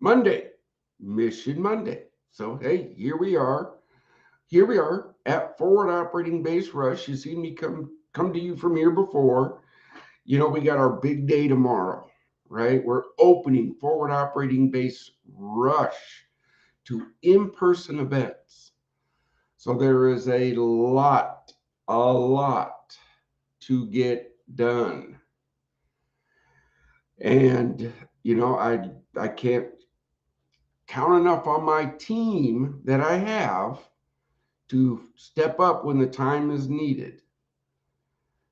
Monday, Mission Monday. So, hey, here we are. Here we are at Forward Operating Base Rush. You've seen me come to you from here before. We got our big day tomorrow, right? We're opening Forward Operating Base Rush to in-person events. So there is a lot to get done. And I can't count enough on my team that I have to step up when the time is needed.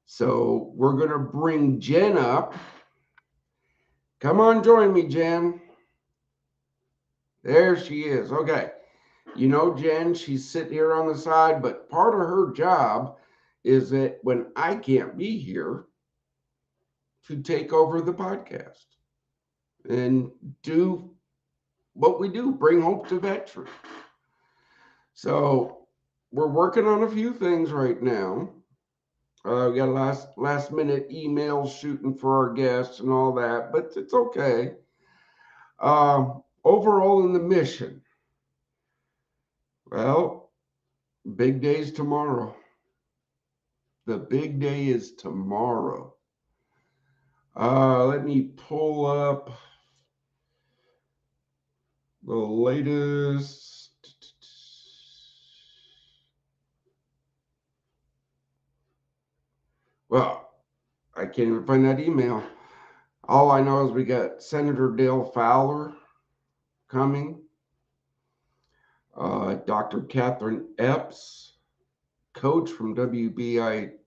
So we're going to bring Jen up. Come on, join me, Jen. There she is. Okay. Jen, she's sitting here on the side, but part of her job is that when I can't be here, to take over the podcast and do what we do, bring hope to veterans. So we're working on a few things right now. We got last minute emails shooting for our guests and all that, but it's okay. Overall in the mission, well, big day's tomorrow. The big day is tomorrow. Let me pull up the latest. Well, I can't even find that email. All I know is we got Senator Dale Fowler coming, Dr. Catherine Epps, coach from WBGL,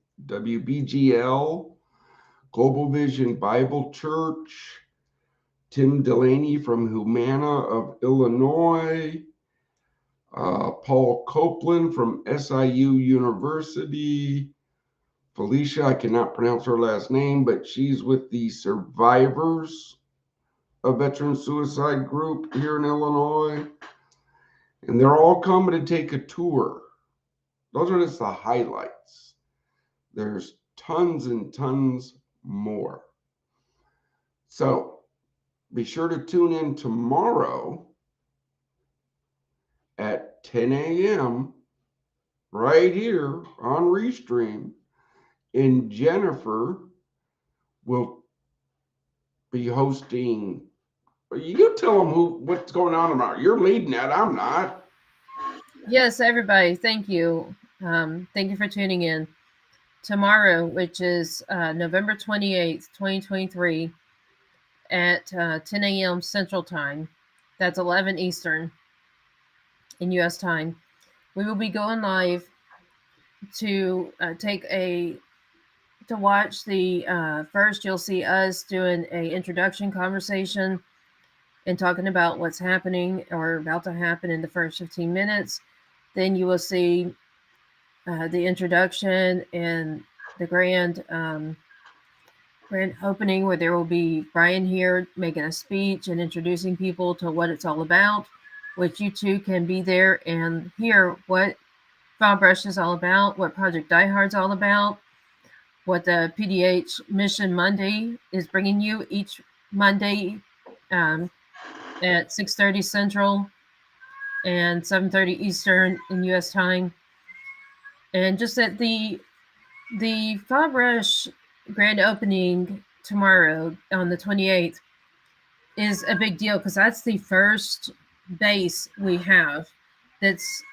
Global Vision Bible Church, Tim Delaney from Humana of Illinois, Paul Copeland from SIU University, Felicia, I cannot pronounce her last name, but she's with the Survivors of Veteran Suicide Group here in Illinois. And they're all coming to take a tour. Those are just the highlights. There's tons and tons more. So be sure to tune in tomorrow at 10 a.m. right here on Restream. And Jennifer will be hosting. You tell them what's going on tomorrow. You're leading that. I'm not. Yes, everybody. Thank you. Thank you for tuning in. Tomorrow, which is November 28th, 2023, at 10 a.m. Central Time, that's 11 Eastern in U.S. time, we will be going live to to watch the first. You'll see us doing a introduction conversation and talking about what's happening or about to happen in the first 15 minutes. Then you will see the introduction and the grand opening, where there will be Brian here making a speech and introducing people to what it's all about, which you too can be there and hear what File Brush is all about, what Project Die Hard's all about, what the PDH Mission Monday is bringing you each Monday at 6:30 Central and 7:30 Eastern in U.S. time. And just that the File Brush grand opening tomorrow on the 28th is a big deal because that's the first base we have that's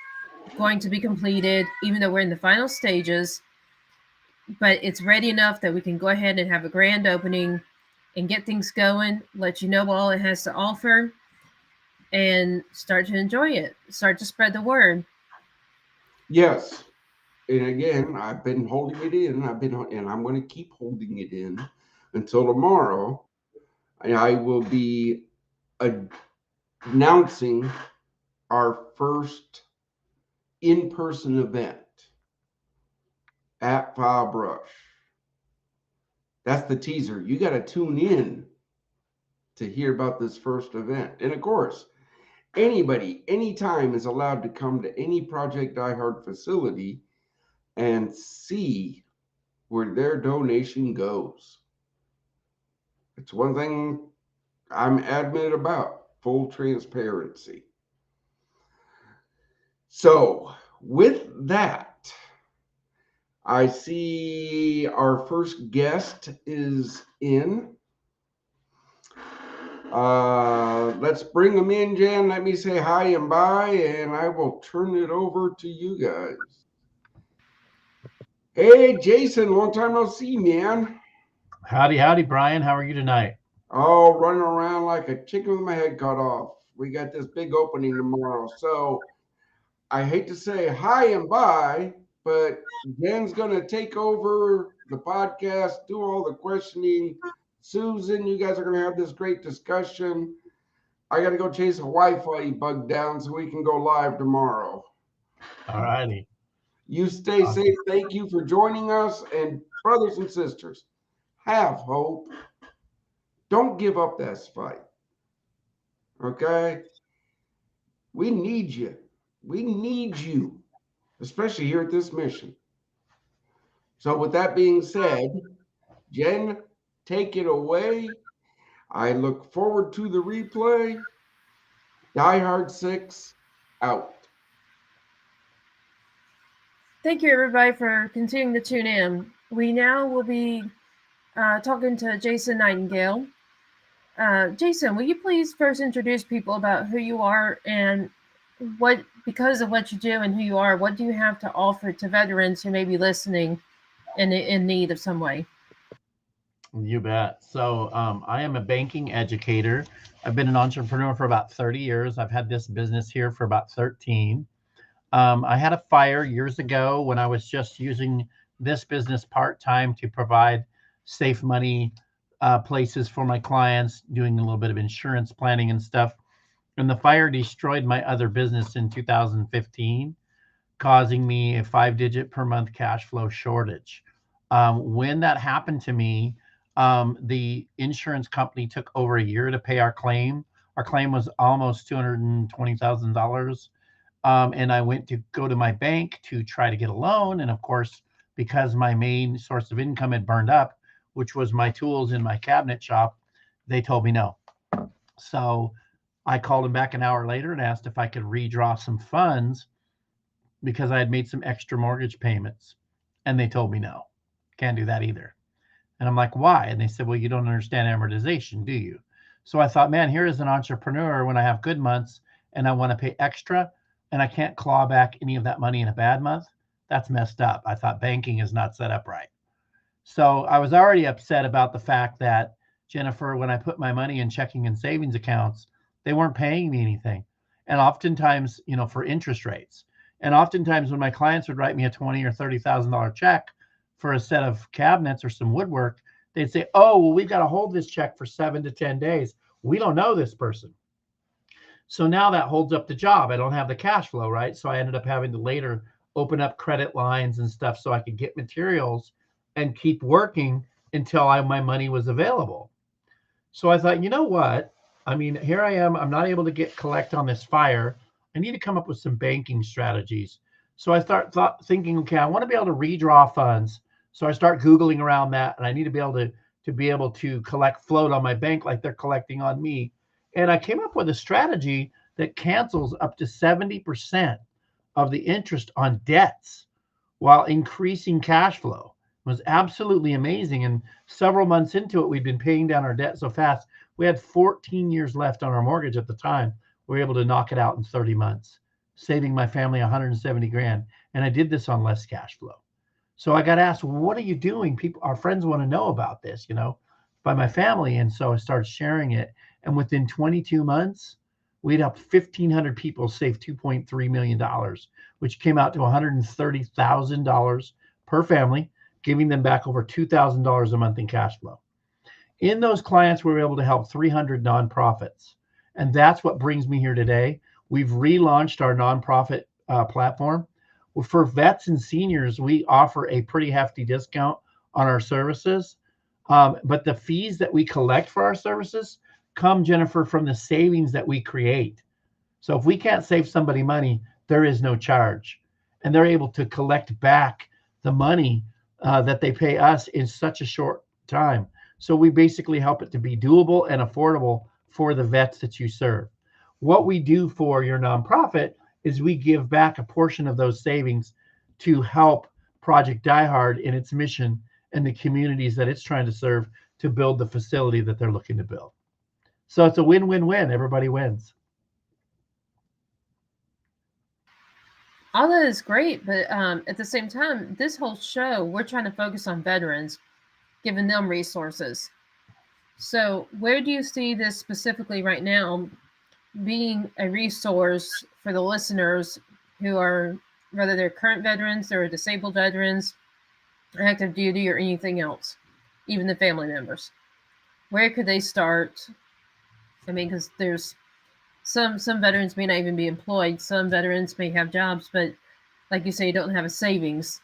going to be completed, even though we're in the final stages. But it's ready enough that we can go ahead and have a grand opening and get things going, let you know all it has to offer, and start to enjoy it. Start to spread the word. Yes. And again, I've been holding it in. And I'm going to keep holding it in until tomorrow. I will be announcing our first in-person event at File Brush. That's the teaser. You got to tune in to hear about this first event. And of course, anybody, anytime is allowed to come to any Project Die Hard facility and see where their donation goes. It's one thing I'm adamant about full transparency. So, with that, I see our first guest is in. Let's bring them in, Jan. Let me say hi and bye, and I will turn it over to you guys. Hey, Jason, long time no see, man. Howdy, howdy, Brian. How are you tonight? Oh, running around like a chicken with my head cut off. We got this big opening tomorrow. So I hate to say hi and bye, but Jen's going to take over the podcast, do all the questioning. Susan, you guys are going to have this great discussion. I got to go chase a Wi-Fi bug down so we can go live tomorrow. All righty. You stay safe. Thank you for joining us. And brothers and sisters, have hope. Don't give up this fight. Okay? We need you. We need you, especially here at this mission. So with that being said, Jen, take it away. I look forward to the replay. Die Hard 6 out. Thank you, everybody, for continuing to tune in. We now will be talking to Jason Nightingale. Jason, will you please first introduce people about who you are and what, because of what you do and who you are, what do you have to offer to veterans who may be listening and in need of some way? You bet. So I am a banking educator. I've been an entrepreneur for about 30 years. I've had this business here for about 13. I had a fire years ago when I was just using this business part-time to provide safe money places for my clients, doing a little bit of insurance planning and stuff. And the fire destroyed my other business in 2015, causing me a 5-digit per month cash flow shortage. When that happened to me, the insurance company took over a year to pay our claim. Our claim was almost $220,000. And I went to go to my bank to try to get a loan. And of course, because my main source of income had burned up, which was my tools in my cabinet shop, they told me no. So I called them back an hour later and asked if I could redraw some funds because I had made some extra mortgage payments. And they told me no, can't do that either. And I'm like, why? And they said, well, you don't understand amortization, do you? So I thought, man, here is an entrepreneur when I have good months and I want to pay extra and I can't claw back any of that money in a bad month. That's messed up. I thought banking is not set up right. So I was already upset about the fact that, Jennifer, when I put my money in checking and savings accounts, they weren't paying me anything. And oftentimes, for interest rates. And oftentimes when my clients would write me a $20,000 or $30,000 check for a set of cabinets or some woodwork, they'd say, oh, well, we've got to hold this check for 7 to 10 days. We don't know this person. So now that holds up the job. I don't have the cash flow, right? So I ended up having to later open up credit lines and stuff so I could get materials and keep working until my money was available. So I thought, you know what? I mean, here I am. I'm not able to collect on this fire. I need to come up with some banking strategies. So I thinking, okay, I want to be able to redraw funds. So I start Googling around that, and I need to be able to collect float on my bank like they're collecting on me. And I came up with a strategy that cancels up to 70% of the interest on debts while increasing cash flow. It was absolutely amazing. And several months into it, we'd been paying down our debt so fast. We had 14 years left on our mortgage at the time. We were able to knock it out in 30 months, saving my family 170 grand. And I did this on less cash flow. So I got asked, well, what are you doing? Our friends want to know about this, by my family. And so I started sharing it. And within 22 months, we'd helped 1,500 people save $2.3 million, which came out to $130,000 per family, giving them back over $2,000 a month in cash flow. In those clients, we were able to help 300 nonprofits. And that's what brings me here today. We've relaunched our nonprofit platform. For vets and seniors, we offer a pretty hefty discount on our services. But the fees that we collect for our services come, Jennifer, from the savings that we create. So if we can't save somebody money, there is no charge. And they're able to collect back the money that they pay us in such a short time. So we basically help it to be doable and affordable for the vets that you serve. What we do for your nonprofit is we give back a portion of those savings to help Project Die Hard in its mission and the communities that it's trying to serve to build the facility that they're looking to build. So it's a win-win-win. Everybody wins. All that is great, but at the same time, this whole show, we're trying to focus on veterans, giving them resources. So where do you see this specifically right now being a resource for the listeners who are, whether they're current veterans or disabled veterans, active duty, or anything else, even the family members? Where could they start? I mean, because there's some veterans may not even be employed. Some veterans may have jobs, but like you say, you don't have a savings.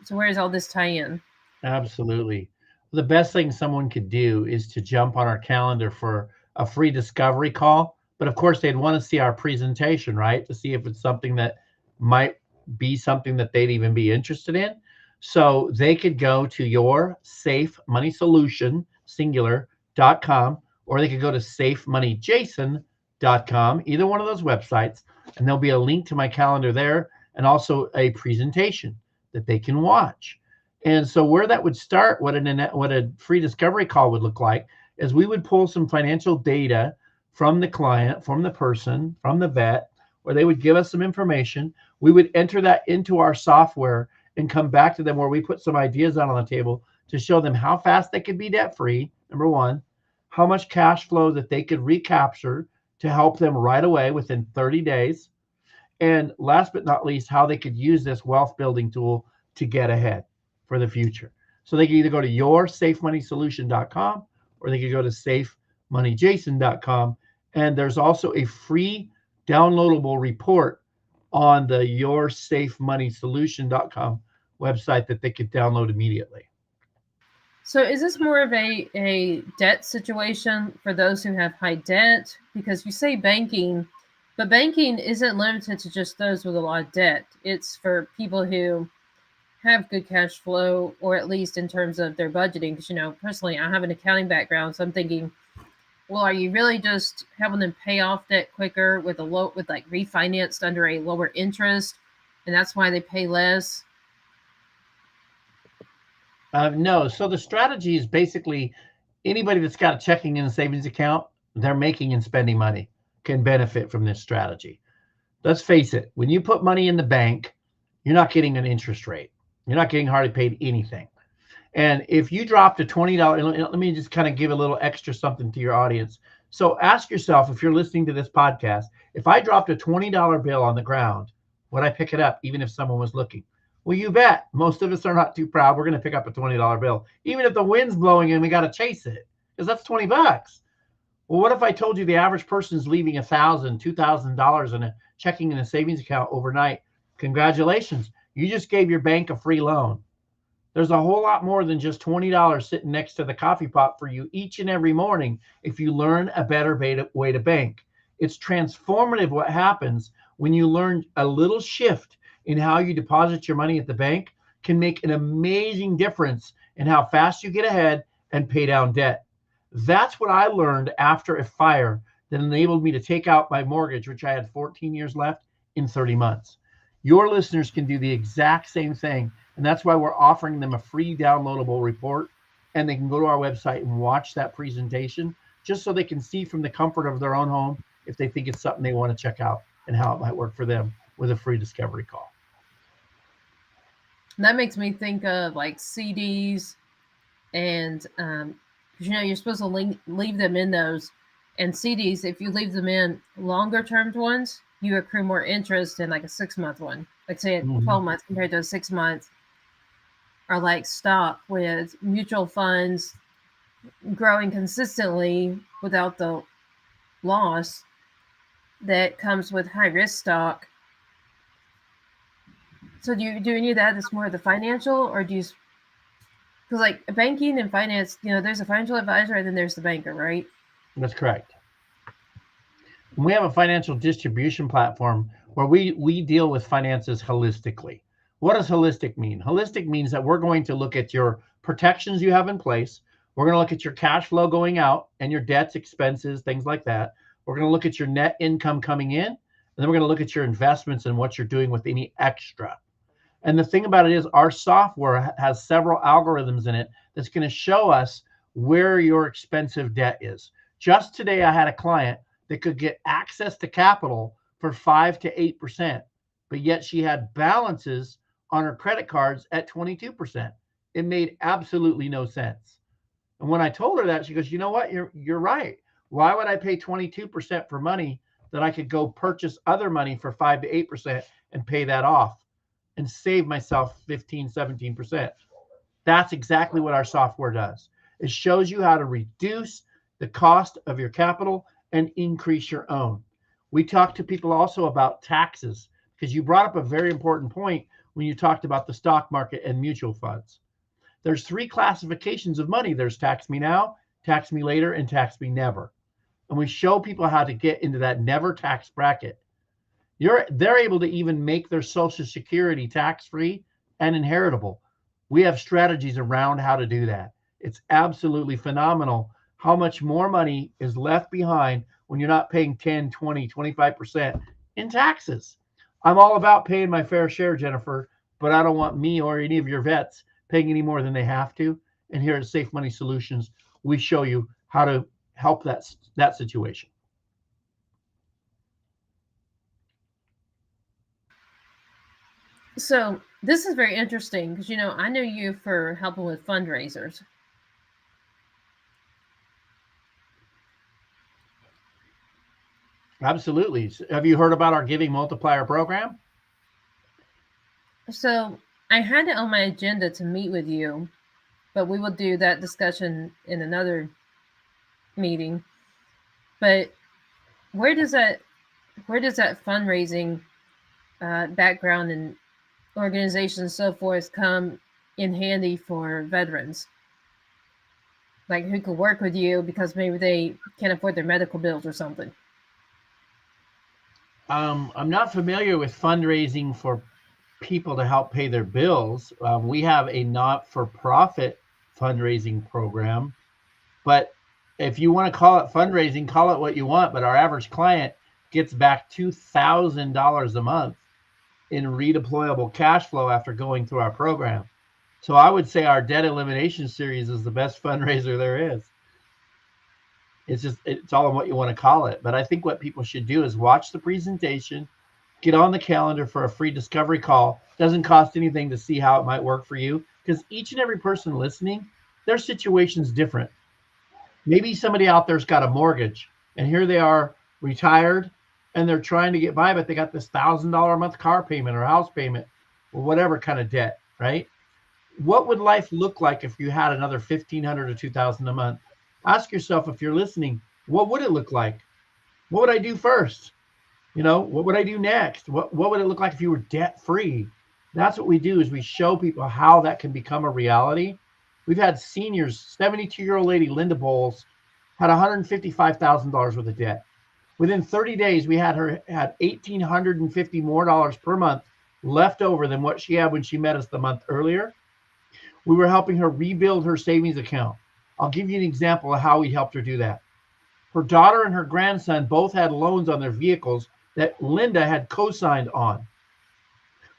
So where does all this tie in? Absolutely. The best thing someone could do is to jump on our calendar for a free discovery call. But of course, they'd want to see our presentation, right? To see if it's something that might be something that they'd even be interested in. So they could go to your Safe Money Solution, singular.com, or they could go to safemoneyjason.com, either one of those websites, and there'll be a link to my calendar there and also a presentation that they can watch. And so where that would start, what a free discovery call would look like, is we would pull some financial data from the client, from the person, from the vet, where they would give us some information. We would enter that into our software and come back to them where we put some ideas out on the table to show them how fast they could be debt-free, number one, how much cash flow that they could recapture to help them right away within 30 days. And last but not least, how they could use this wealth building tool to get ahead for the future. So they can either go to yoursafemoneysolution.com or they could go to safemoneyjason.com. And there's also a free downloadable report on the yoursafemoneysolution.com website that they could download immediately. So is this more of a debt situation for those who have high debt? Because you say banking, but banking isn't limited to just those with a lot of debt. It's for people who have good cash flow, or at least in terms of their budgeting. Because, personally, I have an accounting background, so I'm thinking, well, are you really just helping them pay off debt quicker with refinanced under a lower interest, and that's why they pay less? No. So the strategy is basically anybody that's got a checking and a savings account, they're making and spending money, can benefit from this strategy. Let's face it, when you put money in the bank, you're not getting an interest rate. You're not getting hardly paid anything. And if you dropped a $20, let me just kind of give a little extra something to your audience. So ask yourself, if you're listening to this podcast, if I dropped a $20 bill on the ground, would I pick it up even if someone was looking? Well, you bet. Most of us are not too proud. We're going to pick up a $20 bill, even if the wind's blowing and we got to chase it, because that's $20. Well, what if I told you the average person is leaving $1,000, $2,000 in a checking and a savings account overnight? Congratulations. You just gave your bank a free loan. There's a whole lot more than just $20 sitting next to the coffee pot for you each and every morning if you learn a better way to bank. It's transformative what happens when you learn a little shift in how you deposit your money at the bank can make an amazing difference in how fast you get ahead and pay down debt. That's what I learned after a fire that enabled me to take out my mortgage, which I had 14 years left, in 30 months. Your listeners can do the exact same thing. And that's why we're offering them a free downloadable report, and they can go to our website and watch that presentation just so they can see from the comfort of their own home if they think it's something they want to check out and how it might work for them with a free discovery call. That makes me think of like CDs, and you're supposed to leave them in those. And CDs, if you leave them in longer term ones, you accrue more interest than like a 6-month one. Like say 12 months compared to 6 months. Or like stock with mutual funds growing consistently without the loss that comes with high risk stock. So do you do any of that that's more of the financial, or do you, because like banking and finance, there's a financial advisor and then there's the banker, right? That's correct. We have a financial distribution platform where we deal with finances holistically. What does holistic mean? Holistic means that we're going to look at your protections you have in place. We're going to look at your cash flow going out and your debts, expenses, things like that. We're going to look at your net income coming in, and then we're going to look at your investments and what you're doing with any extra. And the thing about it is our software has several algorithms in it that's going to show us where your expensive debt is. Just today, I had a client that could get access to capital for 5 to 8%, but yet she had balances on her credit cards at 22%. It made absolutely no sense. And when I told her that, she goes, you know what? You're right. Why would I pay 22% for money that I could go purchase other money for 5 to 8% and pay that off and save myself 15, 17%? That's exactly what our software does. It shows you how to reduce the cost of your capital and increase your own. We talk to people also about taxes, because you brought up a very important point when you talked about the stock market and mutual funds. There's 3 classifications of money. There's tax me now, tax me later, and tax me never. And we show people how to get into that never tax bracket. They're able to even make their Social Security tax-free and inheritable. We have strategies around how to do that. It's absolutely phenomenal how much more money is left behind when you're not paying 10, 20, 25% in taxes. I'm all about paying my fair share, Jennifer, but I don't want me or any of your vets paying any more than they have to. And here at Safe Money Solutions, we show you how to help that situation. So this is very interesting because, I know you for helping with fundraisers. Absolutely. Have you heard about our Giving Multiplier program? So I had it on my agenda to meet with you, but we will do that discussion in another meeting. But where does that fundraising background and organization and so forth come in handy for veterans? Like, who could work with you because maybe they can't afford their medical bills or something? I'm not familiar with fundraising for people to help pay their bills. We have a not-for-profit fundraising program, but if you want to call it fundraising, call it what you want. But our average client gets back $2,000 a month in redeployable cash flow after going through our program. So I would say our debt elimination series is the best fundraiser there is. It's all in what you want to call it. But I think what people should do is watch the presentation, get on the calendar for a free discovery call. Doesn't cost anything to see how it might work for you, because each and every person listening, their situation's different. Maybe somebody out there's got a mortgage, and here they are retired, and they're trying to get by, but they got this $1,000 a month car payment or house payment or whatever kind of debt, right? What would life look like if you had another $1,500 or $2,000 a month? Ask yourself, if you're listening, what would it look like? What would I do first? What would I do next? What would it look like if you were debt free? That's what we do, is we show people how that can become a reality. We've had seniors, 72-year-old lady, Linda Bowles, had $155,000 worth of debt. Within 30 days, we had her had $1,850 more per month left over than what she had when she met us the month earlier. We were helping her rebuild her savings account. I'll give you an example of how we helped her do that. Her daughter and her grandson both had loans on their vehicles that Linda had co-signed on.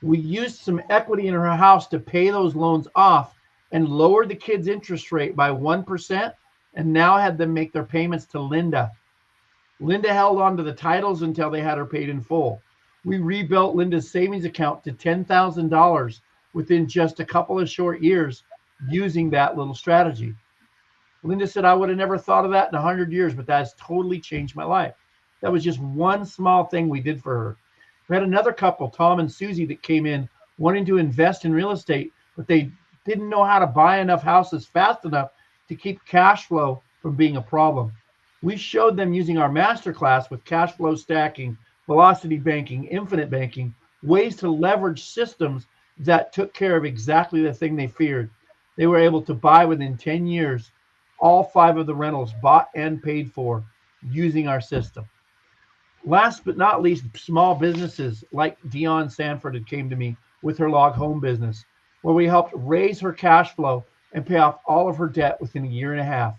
We used some equity in her house to pay those loans off and lowered the kids' interest rate by 1%, and now had them make their payments to Linda. Linda held on to the titles until they had her paid in full. We rebuilt Linda's savings account to $10,000 within just a couple of short years using that little strategy. Linda said, I would have never thought of that in 100 years, but that's totally changed my life. That was just one small thing we did for her. We had another couple, Tom and Susie, that came in wanting to invest in real estate, but they didn't know how to buy enough houses fast enough to keep cash flow from being a problem. We showed them using our masterclass with cash flow stacking, velocity banking, infinite banking, ways to leverage systems that took care of exactly the thing they feared. They were able to buy within 10 years all 5 of the rentals bought and paid for using our system. Last but not least, small businesses like Dion Sanford had came to me with her log home business, where we helped raise her cash flow and pay off all of her debt within a year and a half,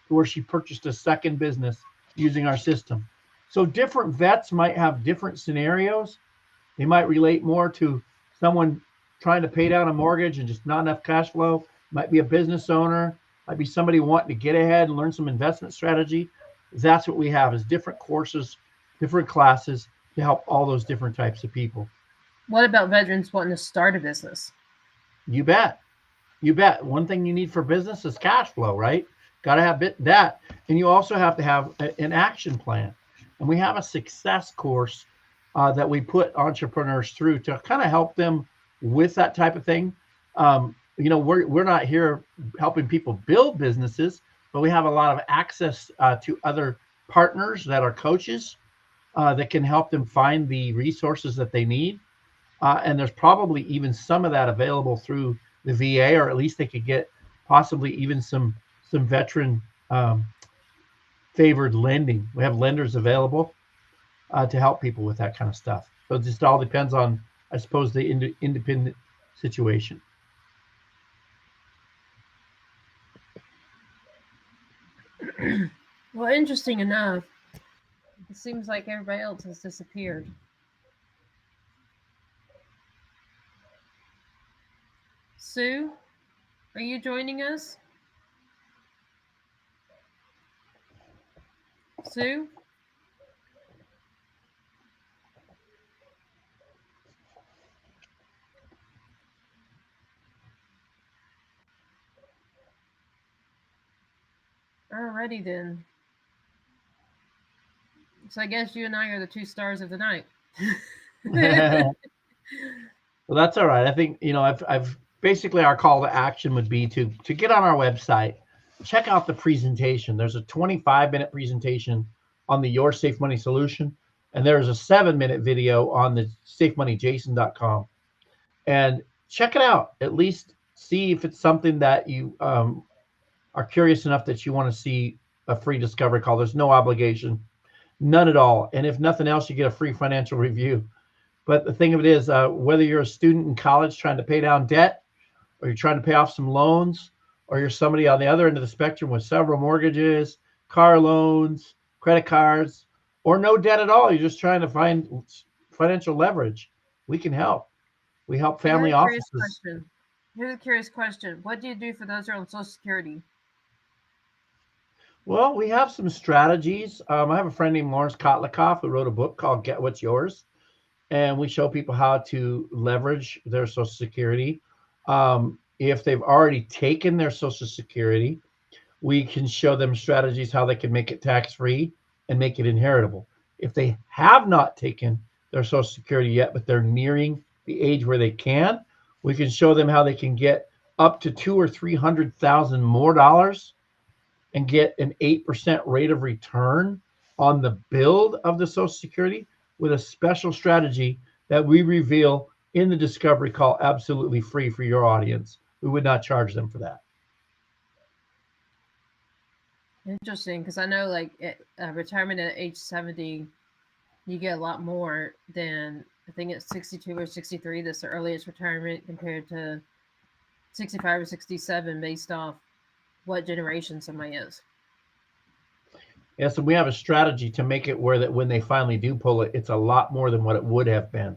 to where she purchased a second business using our system. So different vets might have different scenarios. They might relate more to someone trying to pay down a mortgage and just not enough cash flow. Might be a business owner. Might be somebody wanting to get ahead and learn some investment strategy. That's what we have, is different courses, different classes to help all those different types of people. What about veterans wanting to start a business? You bet. You bet. One thing you need for business is cash flow, right? Got to have that. And you also have to have an action plan. And we have a success course that we put entrepreneurs through to kind of help them with that type of thing. We're not here helping people build businesses, but we have a lot of access to other partners that are coaches that can help them find the resources that they need. And there's probably even some of that available through the VA, or at least they could get possibly even some veteran favored lending. We have lenders available to help people with that kind of stuff. So it just all depends on, I suppose, the independent situation. Well, interesting enough, it seems like everybody else has disappeared. Sue, are you joining us? Sue? Alrighty then. So I guess you and I are the two stars of the night. Well, that's all right. I think, I've basically, our call to action would be to get on our website, check out the presentation. There's a 25-minute presentation on the Your Safe Money solution, and there's a 7-minute video on the safemoneyjason.com. And check it out. At least see if it's something that you are curious enough that you want to see a free discovery call. There's no obligation, none at all. And if nothing else, you get a free financial review. But the thing of it is, whether you're a student in college trying to pay down debt, or you're trying to pay off some loans, or you're somebody on the other end of the spectrum with several mortgages, car loans, credit cards, or no debt at all, you're just trying to find financial leverage, we can help. We help family offices. Here's a curious question. What do you do for those who are on Social Security? Well, we have some strategies. I have a friend named Lawrence Kotlikoff who wrote a book called Get What's Yours. And we show people how to leverage their Social Security. If they've already taken their Social Security, we can show them strategies how they can make it tax-free and make it inheritable. If they have not taken their Social Security yet, but they're nearing the age where they can, we can show them how they can get up to $200,000 or $300,000 more dollars and get an 8% rate of return on the build of the Social Security, with a special strategy that we reveal in the discovery call, absolutely free for your audience. We would not charge them for that. Interesting, because I know like retirement at age 70, you get a lot more than, I think it's 62 or 63. That's the earliest retirement compared to 65 or 67 based off what generation somebody is. Yes, and we have a strategy to make it where that when they finally do pull it, it's a lot more than what it would have been.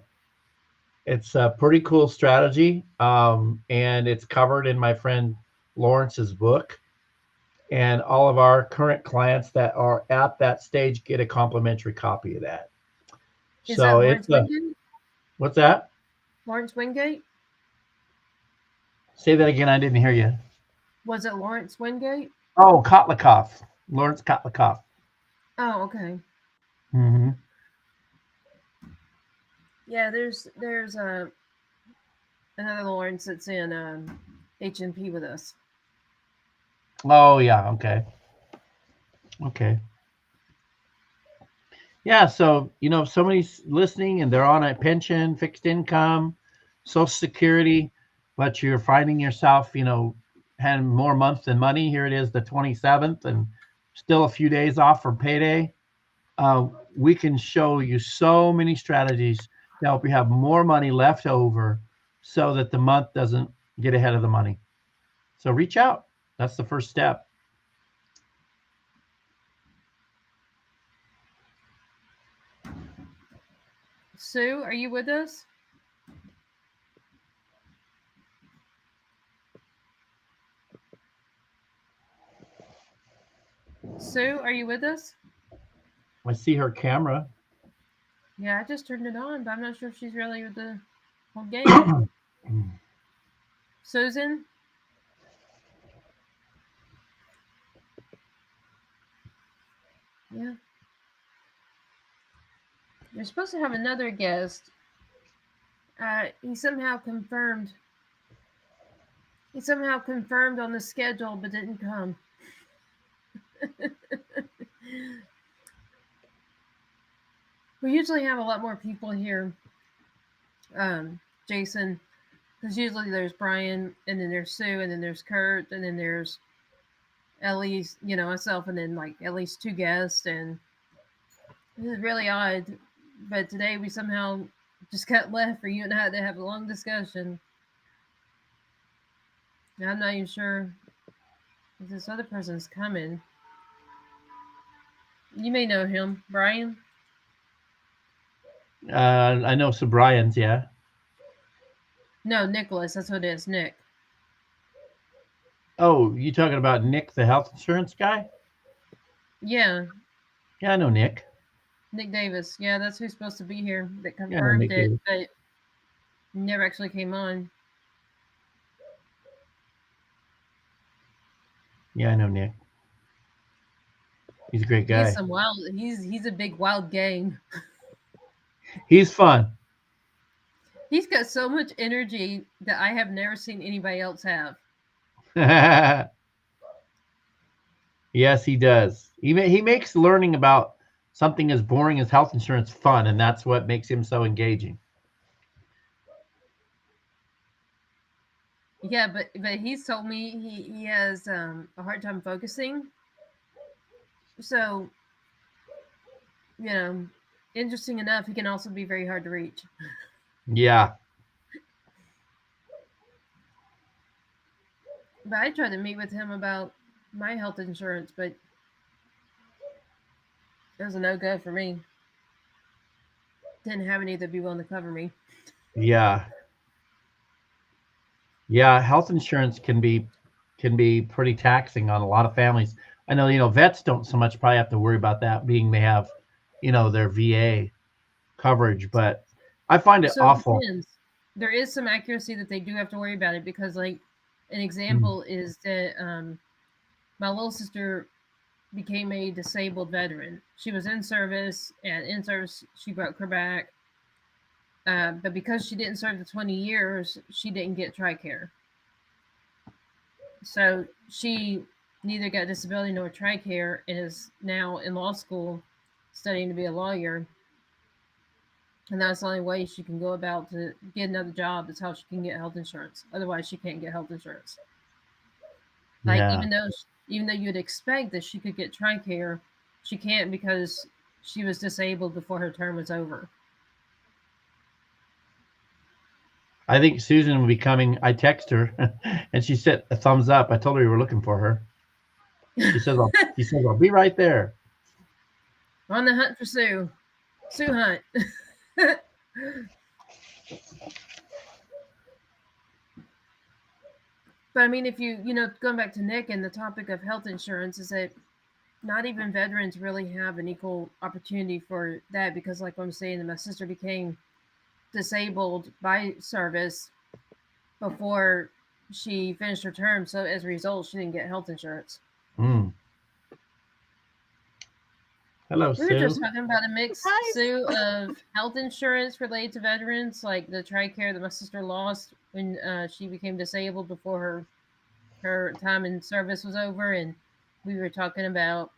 It's a pretty cool strategy, and it's covered in my friend Lawrence's book. And all of our current clients that are at that stage get a complimentary copy of that. Is so that Lawrence Wingate? What's that? Lawrence Wingate? Say that again. I didn't hear you. Was it Lawrence Wingate? Oh, Kotlikoff. Lawrence Kotlikoff. Oh, okay. Mm-hmm. Yeah, there's another Lawrence that's in HNP with us. Oh yeah, okay. Yeah, so if somebody's listening and they're on a pension, fixed income, Social Security, but you're finding yourself, having more months than money. Here it is, the 27th, and still a few days off from payday. We can show you so many strategies to help you have more money left over so that the month doesn't get ahead of the money. So reach out. That's the first step. Sue, are you with us? Sue, are you with us? I see her camera. Yeah, I just turned it on, but I'm not sure if she's really with the whole game. Susan? Yeah. You're supposed to have another guest. He somehow confirmed. He somehow confirmed on the schedule, but didn't come. We usually have a lot more people here, Jason, because usually there's Brian, and then there's Sue, and then there's Kurt, and then there's at least, myself, and then like at least 2 guests, and this is really odd. But today we somehow just got left for you and I to have a long discussion. I'm not even sure if this other person's coming. You may know him, Brian. I know some Brian's, yeah. No, Nicholas. That's what it is, Nick. Oh, you talking about Nick, the health insurance guy? Yeah. Yeah, I know Nick. Nick Davis. Yeah, that's who's supposed to be here that Yeah, I know confirmed Nick it, Davis. but never actually came on. Yeah, I know Nick. He's a great guy. He's a big wild game. He's fun. He's got so much energy that I have never seen anybody else have. Yes, he does. He makes learning about something as boring as health insurance fun, and that's what makes him so engaging. Yeah, but he's told me he has a hard time focusing. So, interesting enough, he can also be very hard to reach. Yeah. But I tried to meet with him about my health insurance, but it was a no-go for me. Didn't have any that'd be willing to cover me. Yeah. Yeah, health insurance can be pretty taxing on a lot of families. I know, vets don't so much probably have to worry about that, being they have, their VA coverage, but I find it awful. It depends. There is some accuracy that they do have to worry about it, because like an example is that my little sister became a disabled veteran. She was in service, and in service she broke her back. But because she didn't serve the 20 years, she didn't get TRICARE. So she neither got disability nor TRICARE, and is now in law school studying to be a lawyer. And that's the only way she can go about to get another job, is how she can get health insurance. Otherwise, she can't get health insurance. Like, Yeah. even though you'd expect that she could get TRICARE, she can't, because she was disabled before her term was over. I think Susan will be coming. I text her, and she said a thumbs up. I told her you were looking for her. She says, I'll be right there. We're on the hunt for Sue. Sue hunt. But I mean, if going back to Nick and the topic of health insurance, is that not even veterans really have an equal opportunity for that, because like I'm saying, my sister became disabled by service before she finished her term. So as a result, she didn't get health insurance. Hello, Sue. We were just talking about a mix, Sue, of health insurance related to veterans, like the TRICARE that my sister lost when she became disabled before her time in service was over. And we were talking about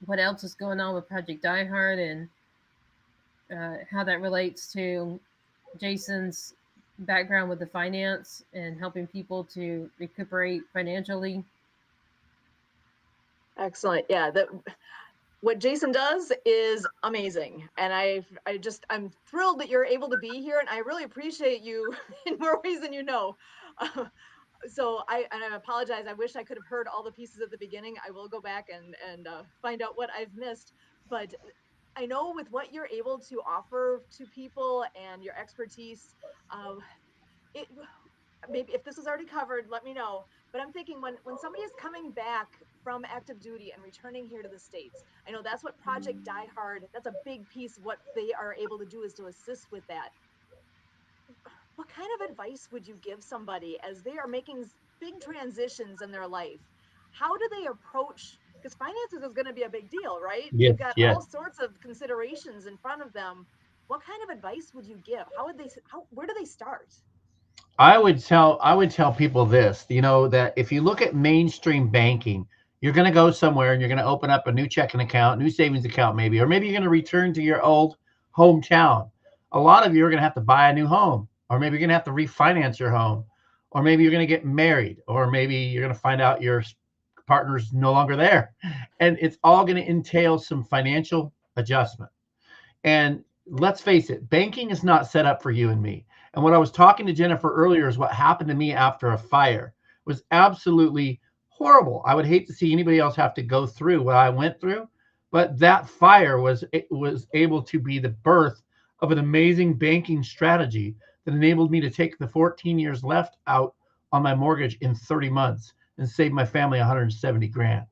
what else is going on with Project Die Hard, and how that relates to Jason's background with the finance and helping people to recuperate financially. Excellent. Yeah, what Jason does is amazing, and I'm thrilled that you're able to be here, and I really appreciate you in more ways than you know. So and I apologize. I wish I could have heard all the pieces at the beginning. I will go back and find out what I've missed. But I know with what you're able to offer to people and your expertise, it maybe if this is already covered, let me know. But I'm thinking when somebody is coming back from active duty and returning here to the States, I know that's what Project Die Hard, that's a big piece of what they are able to do is to assist with that. What kind of advice would you give somebody as they are making big transitions in their life? How do they approach? Because finances is going to be a big deal, right? Yes, They've got yes. all sorts of considerations in front of them. What kind of advice would you give? How would they? Where do they start? I would tell people this, that if you look at mainstream banking, you're going to go somewhere and you're going to open up a new checking account, new savings account maybe, or maybe you're going to return to your old hometown. A lot of you are going to have to buy a new home, or maybe you're going to have to refinance your home, or maybe you're going to get married, or maybe you're going to find out your partner's no longer there. And it's all going to entail some financial adjustment. And let's face it, banking is not set up for you and me. And what I was talking to Jennifer earlier is what happened to me after a fire was absolutely horrible. I would hate to see anybody else have to go through what I went through, but that fire was able to be the birth of an amazing banking strategy that enabled me to take the 14 years left out on my mortgage in 30 months and save my family 170 grand.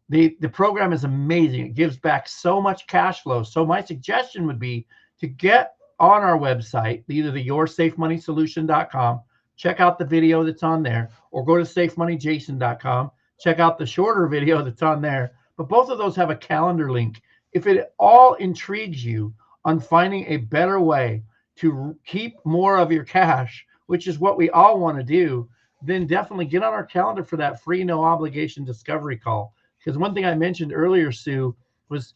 The program is amazing. It gives back so much cash flow. So my suggestion would be to get on our website, either the yoursafemoneysolution.com, check out the video that's on there, or go to safemoneyjason.com, check out the shorter video that's on there. But both of those have a calendar link. If it all intrigues you on finding a better way to keep more of your cash, which is what we all want to do, then definitely get on our calendar for that free, no obligation discovery call. Because one thing I mentioned earlier, Sue, was,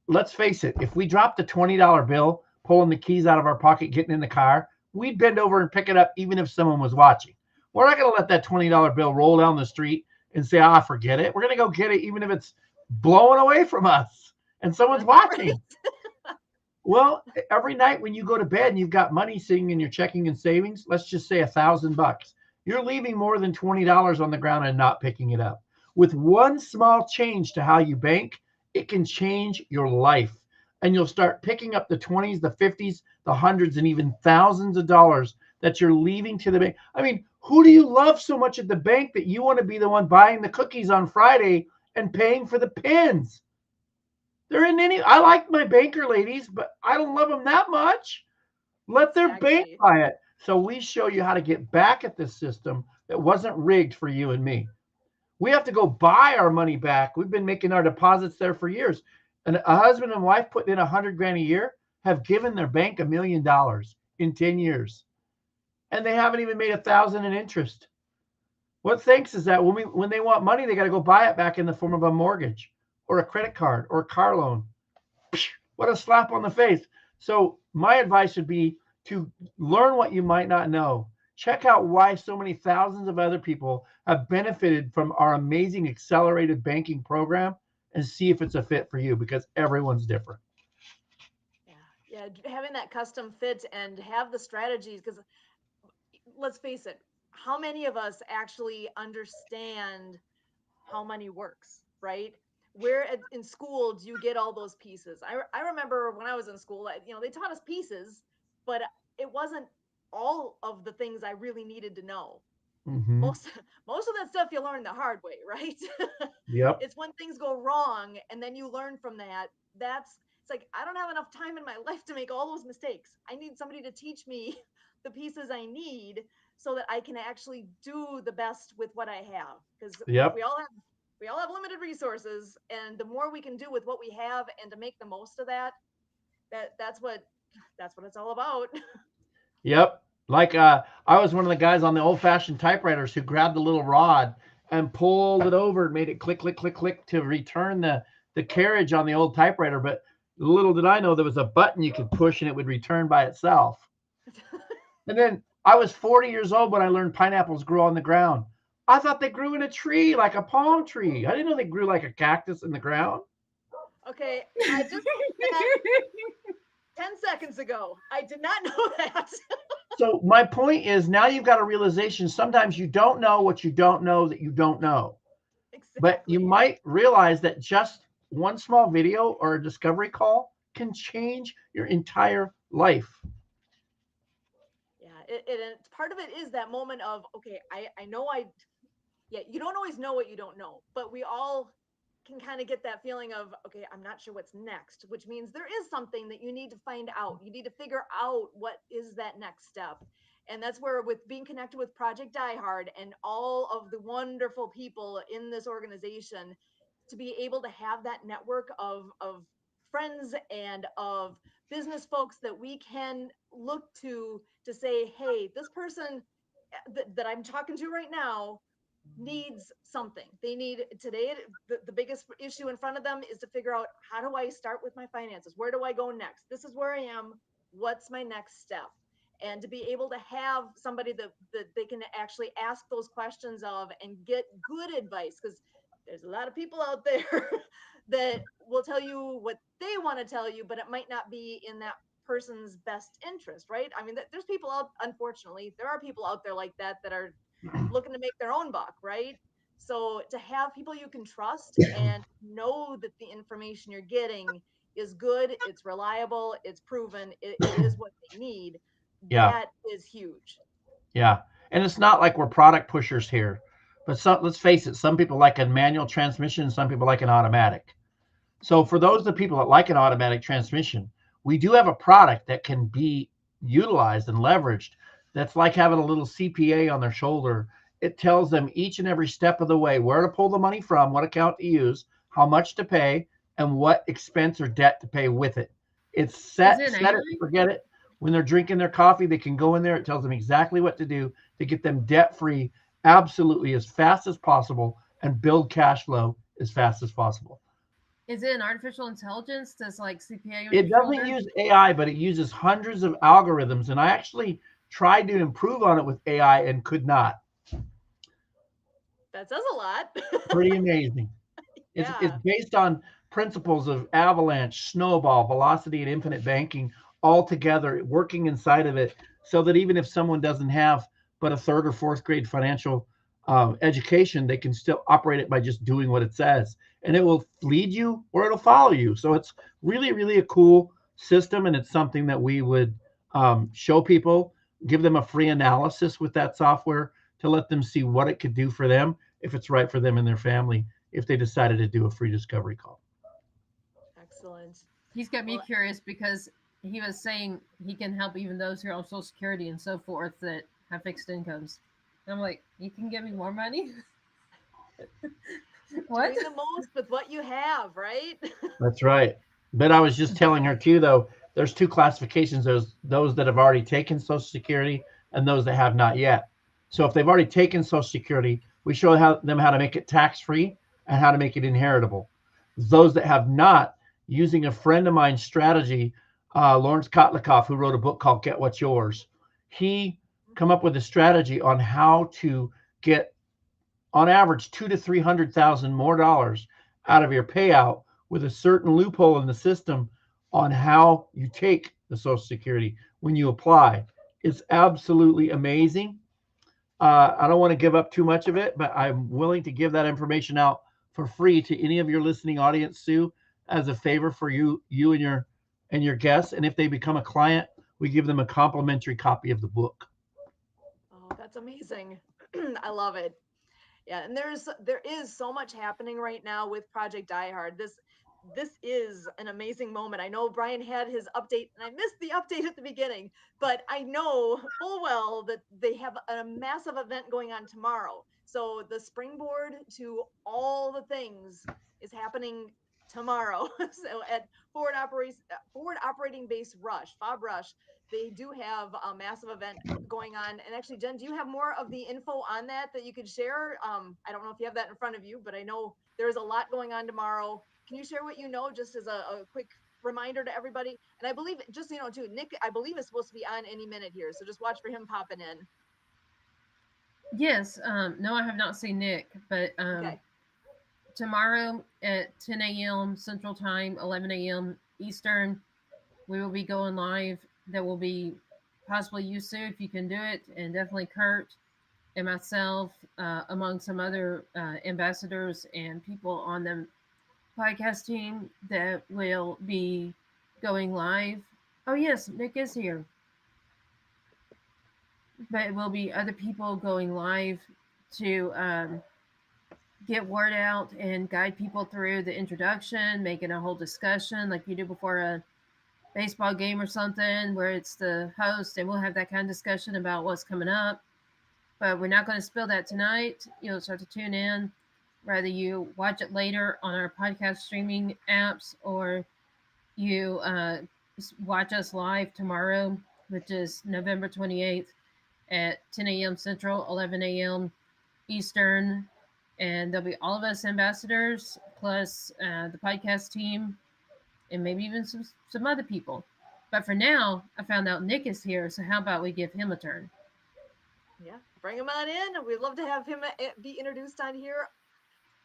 let's face it, if we dropped a $20 bill, pulling the keys out of our pocket, getting in the car, we'd bend over and pick it up even if someone was watching. We're not going to let that $20 bill roll down the street and say, forget it. We're going to go get it even if it's blowing away from us and someone's watching. Well, every night when you go to bed and you've got money sitting in your checking and savings, let's just say $1,000, you're leaving more than $20 on the ground and not picking it up. With one small change to how you bank, it can change your life. And you'll start picking up the 20s, the 50s, the hundreds, and even thousands of dollars that you're leaving to the bank. I mean, who do you love so much at the bank that you want to be the one buying the cookies on Friday and paying for the pins? I like my banker ladies, but I don't love them that much. Let their bank buy it. So we show you how to get back at this system that wasn't rigged for you and me. We have to go buy our money back. We've been making our deposits there for years. And a husband and wife putting in 100 grand a year have given their bank $1 million in 10 years. And they haven't even made 1,000 in interest. What thanks is that when they want money, they got to go buy it back in the form of a mortgage or a credit card or a car loan. What a slap on the face. So my advice would be to learn what you might not know. Check out why so many thousands of other people have benefited from our amazing accelerated banking program and see if it's a fit for you, because everyone's different. Yeah, having that custom fit and have the strategies, because let's face it, how many of us actually understand how money works, right? Where in school do you get all those pieces? I remember when I was in school, they taught us pieces, but it wasn't all of the things I really needed to know. Mm-hmm. Most of that stuff you learn the hard way, right? Yep. It's when things go wrong and then you learn from that. It's like, I don't have enough time in my life to make all those mistakes. I need somebody to teach me the pieces I need so that I can actually do the best with what I have. Because Yep. we all have limited resources, and the more we can do with what we have and to make the most of that's what it's all about. Yep. Like I was one of the guys on the old-fashioned typewriters who grabbed the little rod and pulled it over and made it click, click, click, click to return the carriage on the old typewriter. But little did I know there was a button you could push and it would return by itself. And then I was 40 years old when I learned pineapples grow on the ground. I thought they grew in a tree, like a palm tree. I didn't know they grew like a cactus in the ground. Okay, I just 10 seconds ago. I did not know that. So my point is now you've got a realization. Sometimes you don't know what you don't know that you don't know. But you Exactly. might realize that just one small video or a discovery call can change your entire life. Yeah, it's part of it is that moment of, okay, I know yeah, you don't always know what you don't know, but we all can kind of get that feeling of, okay, I'm not sure what's next, which means there is something that you need to find out. You need to figure out what is that next step. And that's where, with being connected with Project Die Hard and all of the wonderful people in this organization, to be able to have that network of friends and of business folks that we can look to say, hey, this person that I'm talking to right now needs something. They need today, the biggest issue in front of them is to figure out, how do I start with my finances? Where do I go next? This is where I am. What's my next step? And to be able to have somebody that they can actually ask those questions of and get good advice, because there's a lot of people out there that will tell you what they want to tell you, but it might not be in that person's best interest, right? I mean, there's people out, unfortunately, there are people out there like that that are looking to make their own buck, right? So to have people you can trust and know that the information you're getting is good, it's reliable, it's proven, it is what they need, Yeah. that is huge. Yeah. And it's not like we're product pushers here. But let's face it, some people like a manual transmission, some people like an automatic. So for those of the people that like an automatic transmission, we do have a product that can be utilized and leveraged. That's like having a little CPA on their shoulder. It tells them each and every step of the way where to pull the money from, what account to use, how much to pay, and what expense or debt to pay with it. It's Is set it AI? it, forget it. When they're drinking their coffee, they can go in there. It tells them exactly what to do to get them debt free absolutely as fast as possible and build cash flow as fast as possible. Is it an artificial intelligence that's like CPA on your It doesn't shoulder? use AI, but it uses hundreds of algorithms. And I actually tried to improve on it with AI and could not. That says a lot. Pretty amazing. It's Yeah. based on principles of avalanche, snowball, velocity, and infinite banking all together, working inside of it, so that even if someone doesn't have but a third or fourth grade financial education, they can still operate it by just doing what it says, and it will lead you or it'll follow you. So it's really, really a cool system, and it's something that we would show people, give them a free analysis with that software to let them see what it could do for them if it's right for them and their family if they decided to do a free discovery call. Excellent. He's got me Well, curious because he was saying he can help even those who are on Social Security and so forth that have fixed incomes. I'm like, you can give me more money? What? doing the most with what you have, right? That's right. But I was just telling her too, though, there's two classifications. There's those that have already taken Social Security and those that have not yet. So if they've already taken Social Security, we show them how to make it tax free and how to make it inheritable. Those that have not, using a friend of mine's strategy, Lawrence Kotlikoff, who wrote a book called Get What's Yours, he come up with a strategy on how to get, on average, 200,000 to 300,000 more dollars out of your payout with a certain loophole in the system on how you take the Social Security when you apply. It's absolutely amazing. I don't want to give up too much of it, but I'm willing to give that information out for free to any of your listening audience, Sue, as a favor for you and your guests. And if they become a client, we give them a complimentary copy of the book. Oh, that's amazing. I love it. Yeah, and there is so much happening right now with Project Die Hard. This is an amazing moment. I know Brian had his update and I missed the update at the beginning, but I know full well that they have a massive event going on tomorrow. So the springboard to all the things is happening tomorrow. So at Forward Operating Base Rush, Fob Rush, they do have a massive event going on. And actually, Jen, do you have more of the info on that you could share? I don't know if you have that in front of you, but I know there's a lot going on tomorrow. Can you share what you know, just as a quick reminder to everybody? And I believe, just so you know, too, Nick, I believe is supposed to be on any minute here, so just watch for him popping in. Yes. No, I have not seen Nick, but Okay. tomorrow at 10 a.m. Central Time, 11 a.m. Eastern, we will be going live. There will be possibly you, Sue, if you can do it, and definitely Kurt and myself, among some other ambassadors and people on the podcast team that will be going live. Oh, yes, Nick is here. But it will be other people going live to get word out and guide people through the introduction, making a whole discussion like you do before a baseball game or something, where it's the host and we'll have that kind of discussion about what's coming up. But we're not going to spill that tonight. You'll start to tune in. Whether you watch it later on our podcast streaming apps or you watch us live tomorrow, which is November 28th at 10 a.m. Central, 11 a.m. Eastern. And there'll be all of us ambassadors, plus the podcast team, and maybe even some other people. But for now, I found out Nick is here, so how about we give him a turn? Yeah, bring him on in. We'd love to have him be introduced on here.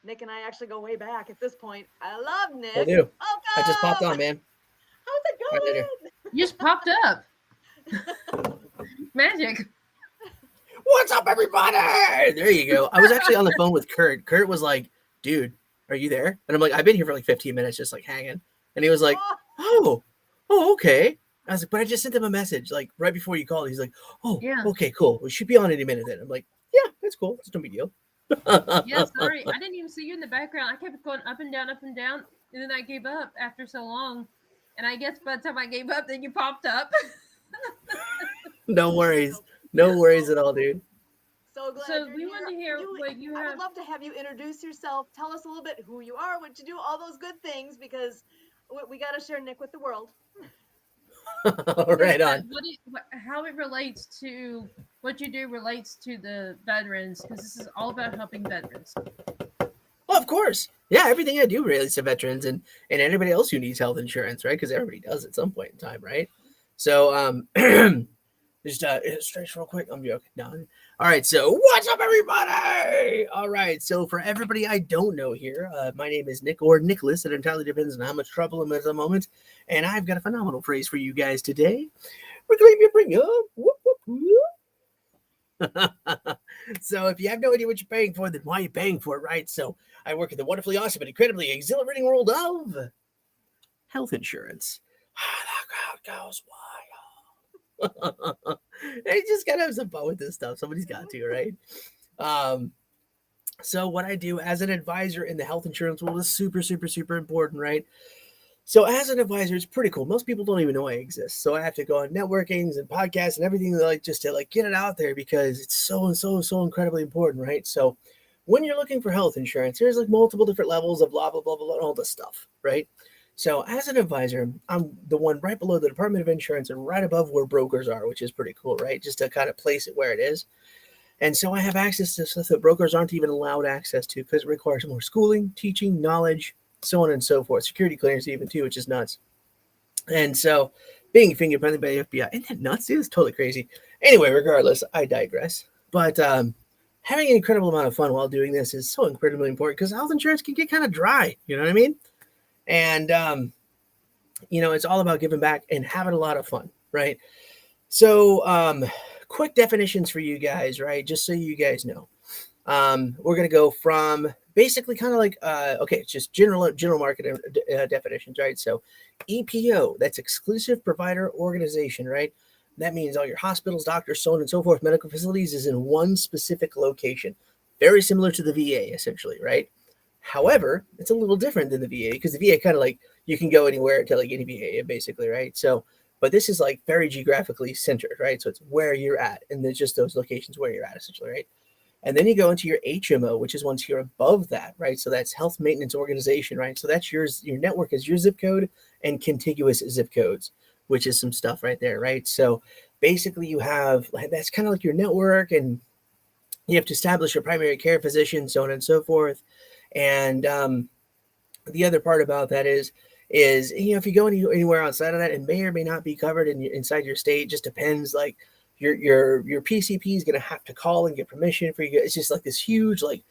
Nick and I actually go way back at this point. I love Nick. I do. Welcome. I just popped on, man. How's it Right going? later. You just popped up. Magic. What's up, everybody? There you go. I was actually on the phone with Kurt. Kurt was like, dude, are you there? And I'm like, I've been here for like 15 minutes, just like hanging. And he was like, oh, okay. I was like, but I just sent him a message like right before you called. He's like, oh, Yeah. okay, cool. We should be on any minute then. I'm like, yeah, that's cool. It's no big deal. Yeah, sorry. I didn't even see you in the background. I kept going up and down, and then I gave up after so long. And I guess by the time I gave up, then you popped up. No worries. No worries at all, dude. So glad So you're we here. want to hear what you I have. would love to have you introduce yourself. Tell us a little bit who you are, what you do, all those good things, because we got to share Nick with the world. Right on. How it relates to what you do relates to the veterans, because this is all about helping veterans. Well, of course. Yeah, everything I do relates to veterans and anybody else who needs health insurance, right? Because everybody does at some point in time, right? So, just stretch real quick. I'm joking. No. All right. So, what's up, everybody? All right. So, for everybody I don't know here, my name is Nick or Nicholas. It entirely depends on how much trouble I'm in at the moment. And I've got a phenomenal phrase for you guys today. We're going to bring up. Whoop, whoop, whoop. So, if you have no idea what you're paying for, then why are you paying for it, right? So, I work in the wonderfully awesome and incredibly exhilarating world of health insurance. The crowd goes wild. You just gotta have some fun with this stuff. Somebody's got to, right? So what I do as an advisor in the health insurance world is super, super, super important, right? So as an advisor, it's pretty cool. Most people don't even know I exist. So I have to go on networkings and podcasts and everything like just to like get it out there because it's so incredibly important, right? So when you're looking for health insurance, there's like multiple different levels of blah, blah, blah, blah, all this stuff, right? So as an advisor, I'm the one right below the Department of Insurance and right above where brokers are, which is pretty cool, right? Just to kind of place it where it is. And so I have access to stuff that brokers aren't even allowed access to because it requires more schooling, teaching, knowledge, so on and so forth. Security clearance even too, which is nuts. And so being fingerprinted by the FBI, isn't that nuts? Dude, it's totally crazy. Anyway, regardless, I digress. But having an incredible amount of fun while doing this is so incredibly important because health insurance can get kind of dry. You know what I mean? And, it's all about giving back and having a lot of fun, right? So quick definitions for you guys, right? Just so you guys know. We're going to go from basically kind of like, it's just general market definitions, right? So EPO, that's exclusive provider organization, right? That means all your hospitals, doctors, so on and so forth, medical facilities is in one specific location. Very similar to the VA, essentially, right? However, it's a little different than the VA because the VA kind of like you can go anywhere to like any VA, basically, right? So, but this is like very geographically centered, right? So it's where you're at, and there's just those locations where you're at, essentially, right? And then you go into your HMO, which is one tier above that, right? So that's Health Maintenance Organization, right? So that's yours. Your network is your zip code and contiguous zip codes, which is some stuff right there, right? So basically, you have that's kind of like your network, and you have to establish your primary care physician, so on and so forth. And the other part about that is if you go anywhere outside of that, it may or may not be covered inside your state. It just depends. Like your PCP is going to have to call and get permission for you. It's just like this huge like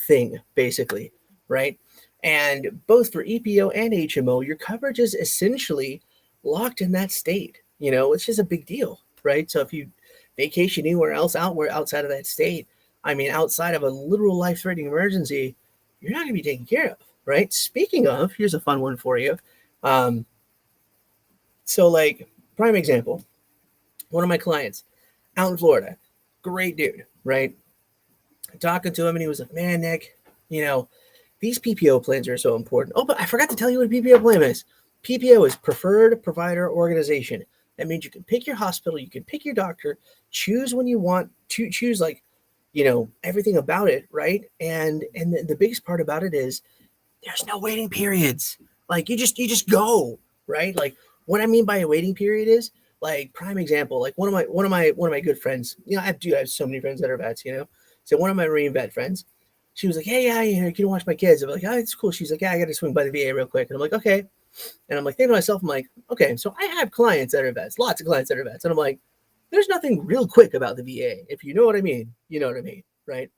thing, basically, right? And both for EPO and HMO, your coverage is essentially locked in that state. It's just a big deal. right? So if you vacation anywhere else outside of that state, I mean, outside of a literal life-threatening emergency, you're not going to be taken care of, right? Speaking of, here's a fun one for you. So like, prime example, one of my clients out in Florida, great dude, right? Talking to him, and he was like, man, Nick, you know, these PPO plans are so important. Oh, but I forgot to tell you what a PPO plan is. PPO is Preferred Provider Organization. That means you can pick your hospital, you can pick your doctor, choose when you want to choose, like, you know, everything about it, right? And the biggest part about it is there's no waiting periods. Like you just go, right? Like what I mean by a waiting period is, like, prime example, like one of my good friends, you know, I have so many friends that are vets, you know. So one of my Marine vet friends, she was like, hey, yeah, you can watch my kids. I'm like, oh, it's cool. She's like, yeah, I got to swing by the VA real quick. And I'm like, okay. And I'm like, thinking to myself, I'm like, okay, so I have clients that are vets, lots of clients that are vets. And I'm like, there's nothing real quick about the VA. If you know what I mean, you know what I mean, right?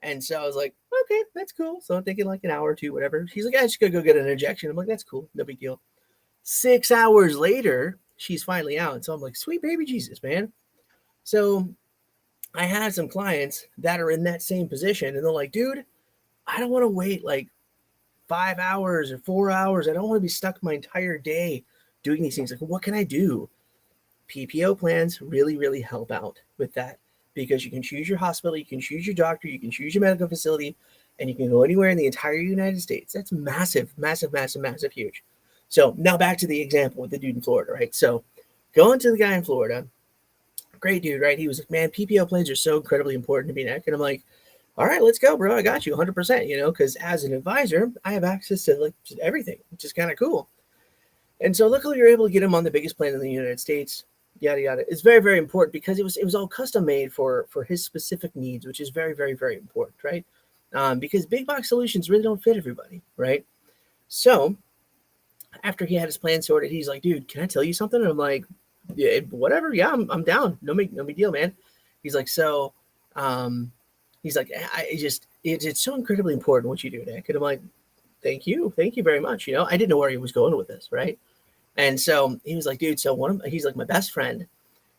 And so I was like, okay, that's cool. So I'm thinking like an hour or two, whatever. She's like, I just gotta go get an injection. I'm like, that's cool, no big deal. 6 hours later, she's finally out. And so I'm like, sweet baby Jesus, man. So I had some clients that are in that same position, and they're like, dude, I don't want to wait like 5 hours or 4 hours. I don't want to be stuck my entire day doing these things. Like, what can I do? PPO plans really, really help out with that, because you can choose your hospital, you can choose your doctor, you can choose your medical facility, and you can go anywhere in the entire United States. That's massive, massive, massive, massive, huge. So now back to the example with the dude in Florida, right? So going to the guy in Florida, great dude, right? He was like, man, PPO plans are so incredibly important to me, Nick. And I'm like, all right, let's go, bro. I got you 100%, you know, because as an advisor, I have access to like just everything, which is kind of cool. And so luckily you're able to get him on the biggest plan in the United States, yada, yada. It's very, very important because it was all custom made for his specific needs, which is very, very, very important, right? Because big box solutions really don't fit everybody, right? So after he had his plan sorted, he's like, dude, can I tell you something? And I'm like, yeah, whatever. Yeah, I'm down. No big deal, man. He's like, so, he's like, it's so incredibly important what you do, Nick. And I'm like, thank you very much. You know, I didn't know where he was going with this, right? And so he was like, dude, so he's like my best friend.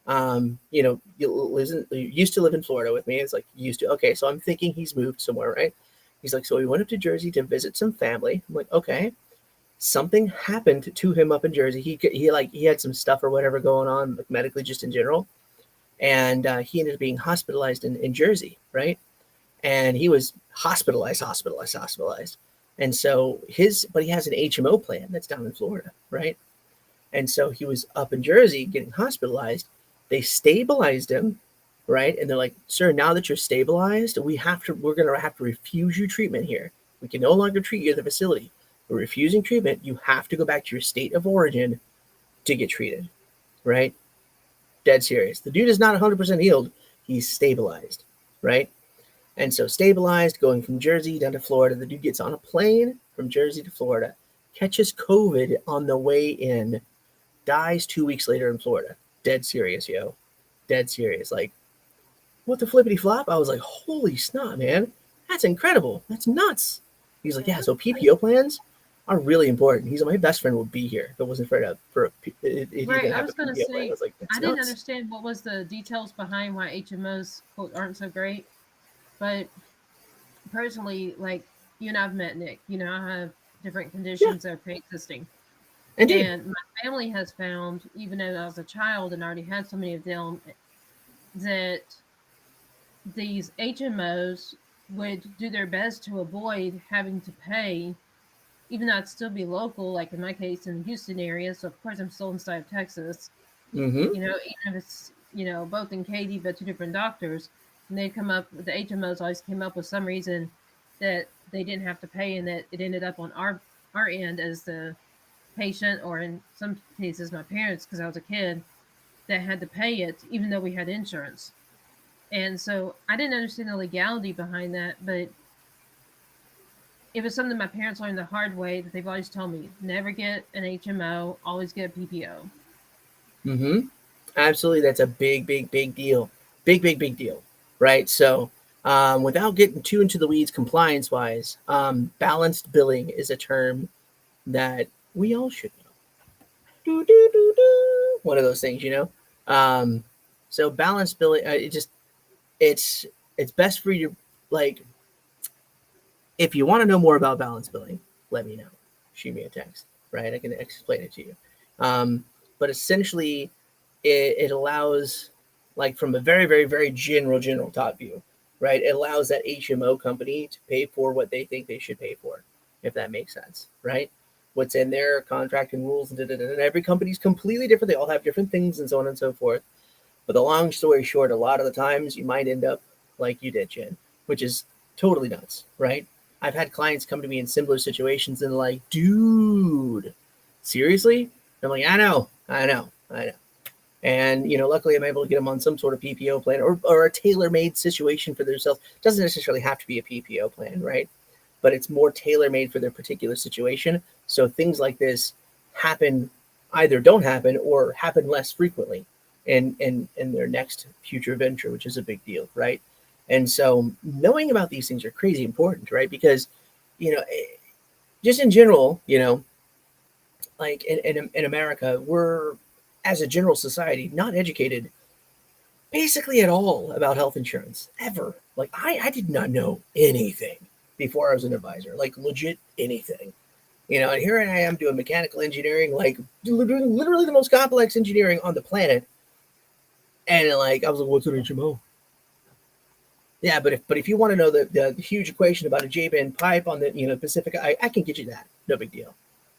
You know, used to live in Florida with me. It's like used to. Okay, so I'm thinking he's moved somewhere, right? He's like, so he went up to Jersey to visit some family. I'm like, okay. Something happened to him up in Jersey. He had some stuff or whatever going on, like medically, just in general, and he ended up being hospitalized in Jersey, right? And he was hospitalized. And so but he has an HMO plan that's down in Florida, right? And so he was up in Jersey getting hospitalized. They stabilized him, right? And they're like, sir, now that you're stabilized, we're going to have to refuse you treatment here. We can no longer treat you at the facility. We're refusing treatment. You have to go back to your state of origin to get treated, right? Dead serious. The dude is not 100% healed. He's stabilized, right? And so stabilized, going from Jersey down to Florida. The dude gets on a plane from Jersey to Florida, catches COVID on the way in, dies 2 weeks later in Florida. Dead serious, yo. Dead serious. Like, what the flippity flop? I was like, holy snot, man. That's incredible. That's nuts. He's like, yeah, so PPO plans are really important. He's like, my best friend would be here if it wasn't for it. Right. I was going to say, I was like, I didn't understand what was the details behind why HMOs, quote, aren't so great. But personally, like, you and I've met, Nick. You know, I have different conditions that are pre-existing. Indeed. And my family has found, even though I was a child and already had so many of them, that these HMOs would do their best to avoid having to pay, even though I'd still be local, like in my case in the Houston area. So, of course, I'm still inside of Texas. Mm-hmm. You know, even if it's, you know, both in Katy, but two different doctors. And they'd come up, the HMOs always came up with some reason that they didn't have to pay, and that it ended up on our end as the patient, or in some cases my parents, because I was a kid, that had to pay it even though we had insurance. And so I didn't understand the legality behind that, but it was something my parents learned the hard way, that they've always told me, never get an HMO, always get a PPO. Mm-hmm. Absolutely. That's a big deal. Big deal. Right. So without getting too into the weeds compliance wise, balanced billing is a term that we all should know. One of those things, you know. So balance billing, it's best for you to, like, if you want to know more about balance billing, let me know. Shoot me a text, right? I can explain it to you. But essentially, it allows, like, from a very, very, very general top view, right? It allows that HMO company to pay for what they think they should pay for, if that makes sense, right? What's in their contract and rules, and every company's completely different. They all have different things and so on and so forth. But the long story short, a lot of the times you might end up like you did, Jen, which is totally nuts, right? I've had clients come to me in similar situations and like, dude, seriously? I'm like, I know. And, luckily I'm able to get them on some sort of PPO plan or a tailor-made situation for themselves. It doesn't necessarily have to be a PPO plan, right? But it's more tailor-made for their particular situation. So things like this either don't happen or happen less frequently in their next future venture, which is a big deal, right? And so knowing about these things are crazy important, right? Because, just in general, like in America, we're, as a general society, not educated basically at all about health insurance, ever. Like, I did not know anything before I was an advisor, like legit anything. And here I am doing mechanical engineering, like doing literally the most complex engineering on the planet. And like, I was like, what's an HMO? Yeah, but if you want to know the huge equation about a J-bend pipe on the Pacific, I can get you that, no big deal.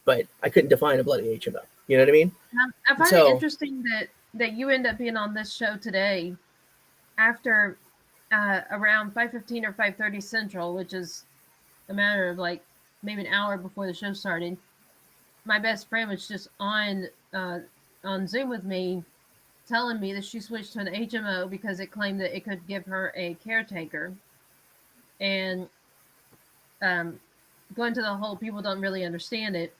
But I couldn't define a bloody HMO. You know what I mean? I find it interesting that you end up being on this show today after around 5:15 or 5:30 Central, which is a matter of like maybe an hour before the show started. My best friend was just on Zoom with me, telling me that she switched to an HMO because it claimed that it could give her a caretaker. And going to the whole people don't really understand it.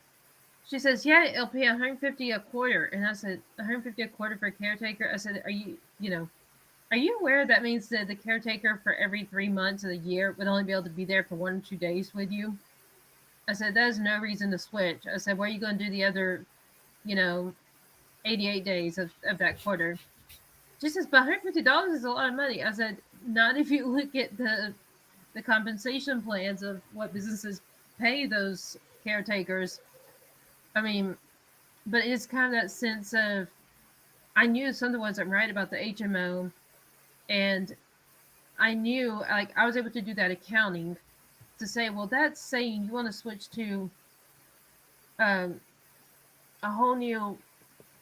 She says, yeah, it'll pay $150 a quarter. And I said, $150 a quarter for a caretaker? I said, are you aware that means that the caretaker for every 3 months of the year would only be able to be there for 1 or 2 days with you? I said, that is no reason to switch. I said, where are you going to do the other, 88 days of that quarter? She says, but $150 is a lot of money. I said, not if you look at the compensation plans of what businesses pay those caretakers. I mean, but it's kind of that sense of, I knew something wasn't right about the HMO, and I knew, like, I was able to do that accounting to say, well, that's saying you want to switch to a whole new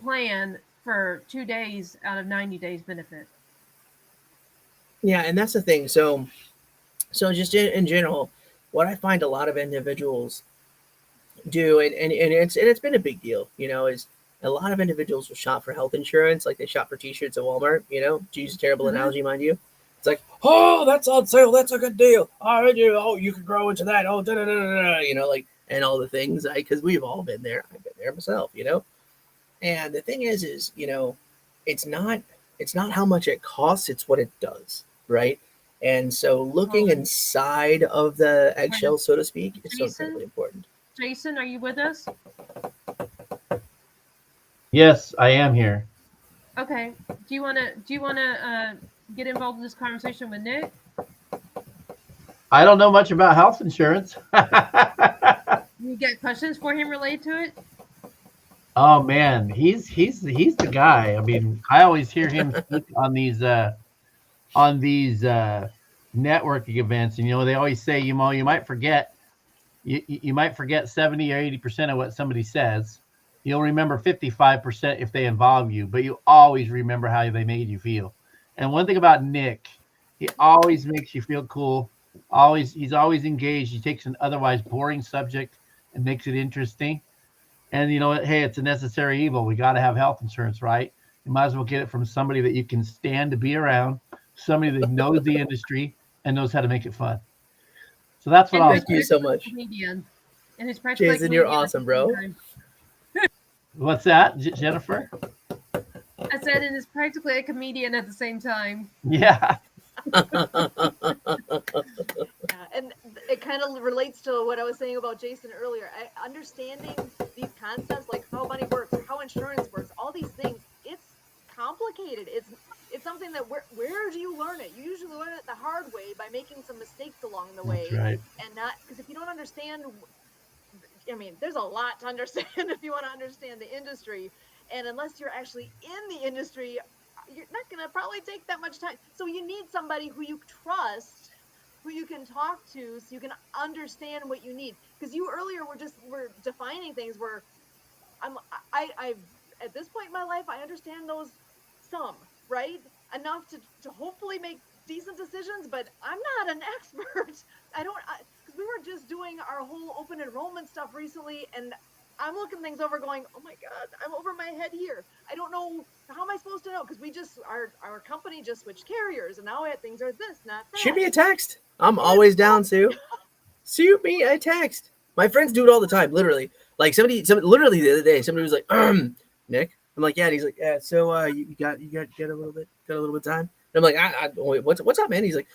plan for 2 days out of 90 days benefit. Yeah, and that's the thing. So just in general, what I find a lot of individuals do, and it's been a big deal, is a lot of individuals will shop for health insurance like they shop for t-shirts at Walmart, to use a terrible analogy, mind you. It's like, oh, that's on sale, that's a good deal. Oh, you could grow into that. Oh, like, and all the things, because we've all been there. I've been there myself, And the thing is, it's not how much it costs, it's what it does, right? And so looking inside of the eggshell, so to speak, is so incredibly important. Jason, are you with us? Yes, I am here. Okay. Do you want to get involved in this conversation with Nick? I don't know much about health insurance. You got questions for him related to it? Oh man, he's the guy. I mean, I always hear him speak on these networking events, and they always say, you might forget you might forget 70 or 80% of what somebody says. You'll remember 55% if they involve you, but you always remember how they made you feel. And one thing about Nick, he always makes you feel cool. He's always engaged. He takes an otherwise boring subject and makes it interesting. And you know what? Hey, it's a necessary evil. We got to have health insurance, right? You might as well get it from somebody that you can stand to be around, somebody that knows the industry and knows how to make it fun. So that's what I'll say. Thank you so much. And it's Jason, you're awesome, bro. What's that, Jennifer? I said, and it's practically a comedian at the same time. Yeah. And it kind of relates to what I was saying about Jason earlier. Understanding these concepts, like how money works, how insurance works, all these things, it's complicated. It's Right. And not because if you don't understand, I mean, there's a lot to understand if you want to understand the industry. And unless you're actually in the industry, you're not going to probably take that much time. So you need somebody who you trust, who you can talk to, so you can understand what you need. Because you earlier were defining things where I at this point in my life, I understand those some, right? Enough to hopefully make decent decisions, but I'm not an expert. I don't, because we were just doing our whole open enrollment stuff recently, and I'm looking things over going, oh my God, I'm over my head here. I don't know, how am I supposed to know? Because our company just switched carriers, and now things are this, not that. Shoot me a text. I'm always down, Sue. Shoot me a text. My friends do it all the time, literally. Like somebody literally the other day, somebody was like, Nick. I'm like, yeah. And he's like, yeah. So you got a little bit of time. And I'm like, wait, what's up, man? He's like,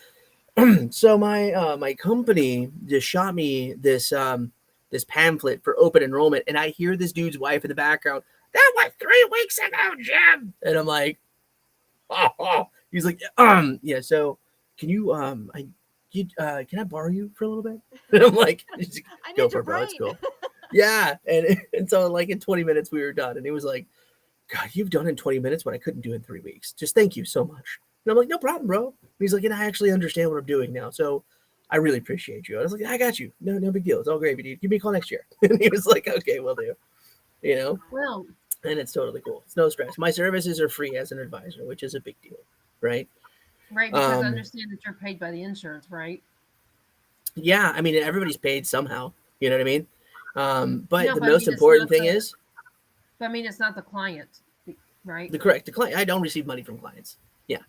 so my company just shot me this this pamphlet for open enrollment, and I hear this dude's wife in the background. That was 3 weeks ago, Jim. And I'm like, oh. He's like, yeah. So can you can I borrow you for a little bit? And I'm like, I need go your for it, bro. brain. It's cool. Yeah. And so like in 20 minutes we were done. And he was like, God, you've done in 20 minutes what I couldn't do in 3 weeks. Just thank you so much. And I'm like, no problem, bro. And he's like, and I actually understand what I'm doing now. So I really appreciate you. I was like, I got you. No big deal. It's all gravy, dude. Give me a call next year. And he was like, okay, will do. You know? Well, And it's totally cool. It's no stress. My services are free as an advisor, which is a big deal. Right? right, because I understand that you're paid by the insurance, right? Yeah, I mean, everybody's paid somehow. You know what I mean? But No, the but I most mean, it's important not thing the- is I mean, it's not the client, right? the client. I don't receive money from clients. Yeah,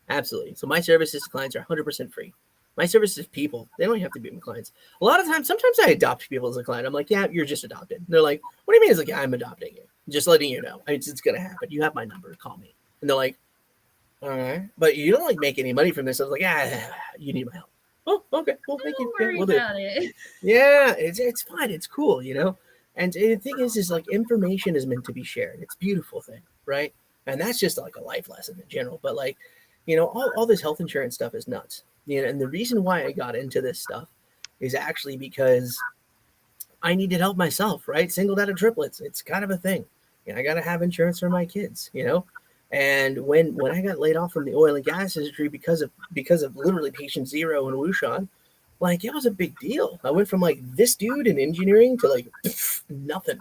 absolutely. So my services to clients are 100% free. My services to people, they don't have to be my clients. A lot of times, sometimes I adopt people as a client. I'm like, yeah, you're just adopted. And they're like, what do you mean? It's like, yeah, I'm adopting you. Just letting you know. It's going to happen. You have my number. Call me. And they're like, all right. But you don't like make any money from this. I was like, you need my help. Oh, okay. Well, thank you. Don't Yeah, worry we'll do. about it. Yeah, it's fine. It's cool, you know. And the thing is like information is meant to be shared. It's a beautiful thing, right? And that's just like a life lesson in general. But like, you know, all this health insurance stuff is nuts. You know, and the reason why I got into this stuff is actually because I needed help myself, right? Single dad and triplets. It's kind of a thing. You know, I got to have insurance for my kids, you know. And when I got laid off from the oil and gas industry because of literally patient zero in Wuhan, like it was a big deal. I went from like this dude in engineering to like nothing,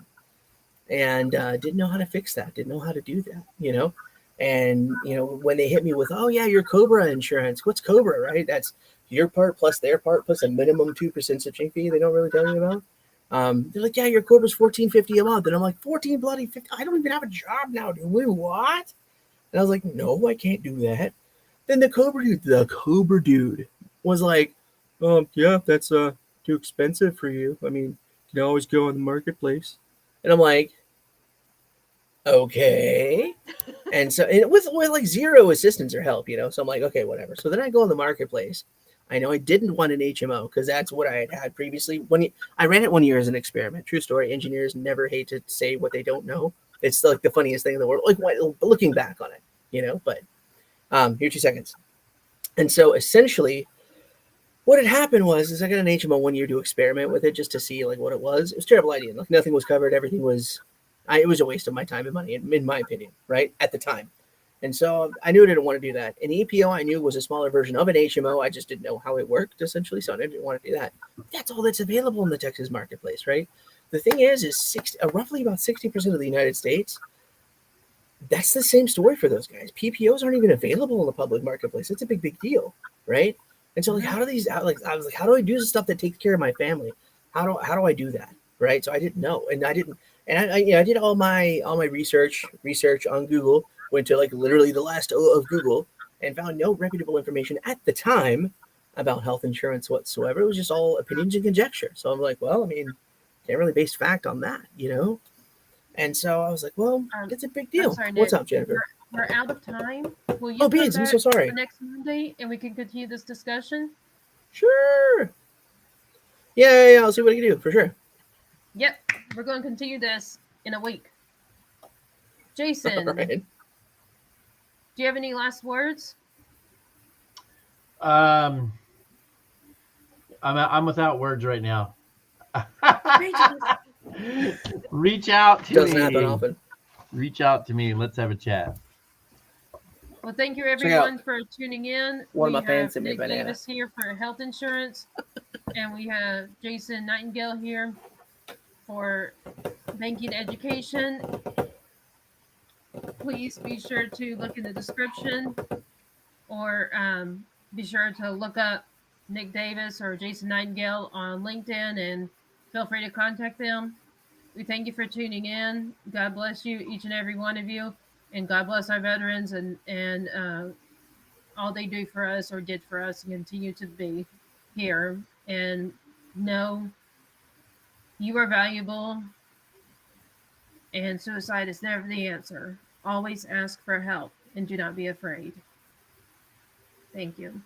and didn't know how to fix that. Didn't know how to do that, you know. And you know when they hit me with, oh yeah, your Cobra insurance. What's Cobra, right? That's your part plus their part plus a minimum 2% switching fee. They don't really tell you about. They're like, yeah, your Cobra's $14.50 a month, and I'm like, 14 bloody 50. I don't even have a job now, do we? What? And I was like, no, I can't do that. Then the Cobra dude was like, yeah, that's too expensive for you. I mean, you can always go on the marketplace. And I'm like, okay. And so with like zero assistance or help, you know. So I'm like, okay, whatever. So then I go on the marketplace. I know I didn't want an HMO because that's what I had previously. I ran it 1 year as an experiment. True story. Engineers never hate to say what they don't know. It's like the funniest thing in the world. Like looking back on it, you know. But here 2 seconds. And so essentially, what had happened was I got an HMO 1 year to experiment with it just to see like what it was. It was a terrible idea. Like nothing was covered. Everything was. It was a waste of my time and money, in my opinion, right at the time. And so I knew I didn't want to do that. An EPO I knew was a smaller version of an HMO. I just didn't know how it worked, essentially, so I didn't want to do that. That's all that's available in the Texas marketplace, right? The thing is roughly about 60% of the United States, that's the same story for those guys. PPOs aren't even available in the public marketplace. It's a big deal, right? And so, like, how do I do the stuff that takes care of my family? How do I do that, right? So I didn't know, and I didn't, and I did all my research on Google. Went to like literally the last O of Google and found no reputable information at the time about health insurance whatsoever. It was just all opinions and conjecture. So I'm like, well, I mean, can't really base fact on that, you know? And so I was like, well, it's a big deal. Sorry, What's Nick, up, Jennifer? We're out of time. Will you Oh, come Beans, I'm back so sorry. for next Monday and we can continue this discussion? Sure. Yeah, I'll see what I can do, for sure. Yep, we're going to continue this in a week. Jason, All right. do you have any last words? I'm without words right now. Outrageous. Reach out to Doesn't me. happen often. Reach out to me. Let's have a chat. Well, thank you out everyone for tuning in. one of We my fans have sent me a Nick banana. Davis here for health insurance, and we have Jason Nightingale here for banking education. Please be sure to look in the description, or be sure to look up Nick Davis or Jason Nightingale on LinkedIn, and feel free to contact them. We thank you for tuning in. God bless you, each and every one of you, and God bless our veterans and all they do for us or did for us and continue to be here. And know you are valuable, and suicide is never the answer. Always ask for help and do not be afraid. Thank you.